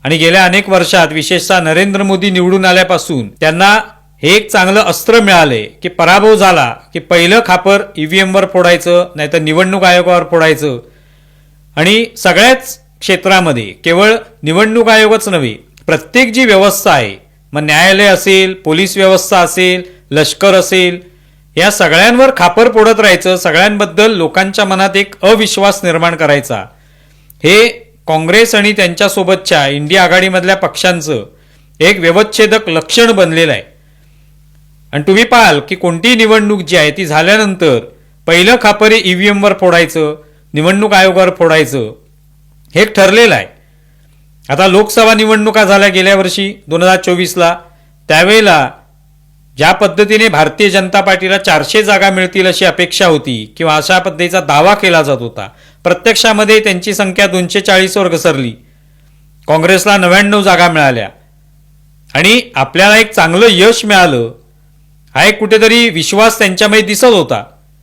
आणि गेल्या अनेक वर्षात विशेषतः नरेंद्र मोदी निवडून आल्यापासून त्यांना हे एक चांगलं अस्त्र मिळाले की पराभव झाला की पहिलं खापर ईव्हीएमवर फोडायचं, नाहीतर निवडणूक आयोगावर फोडायचं. आणि सगळ्याच क्षेत्रामध्ये केवळ निवडणूक आयोगच नव्हे, प्रत्येक जी व्यवस्था आहे, मग न्यायालय असेल, पोलीस व्यवस्था असेल, लष्कर असेल, या सगळ्यांवर खापर फोडत राहायचं, सगळ्यांबद्दल लोकांच्या मनात एक अविश्वास निर्माण करायचा. हे काँग्रेस आणि त्यांच्यासोबतच्या इंडिया आघाडीमधल्या पक्षांचं एक व्यवच्छेदक लक्षण बनलेलं आहे. आणि तुम्ही पाहाल की कोणतीही निवडणूक जी आहे ती झाल्यानंतर पहिलं खापर ईव्हीएमवर फोडायचं, निवडणूक आयोगावर फोडायचं, हे ठरलेलं आहे. आता लोकसभा निवडणुका झाल्या गेल्या वर्षी 2024ला. त्यावेळेला ज्या पद्धतीने भारतीय जनता पार्टीला 400 जागा मिळतील अशी अपेक्षा होती किंवा अशा पद्धतीचा दावा केला जात होता, प्रत्यक्षामध्ये त्यांची संख्या 240वर घसरली. काँग्रेसला 99 जागा मिळाल्या आणि आपल्याला एक चांगलं यश मिळालं, हा एक कुठेतरी विश्वास त्यांच्यामध्ये दिसत होता.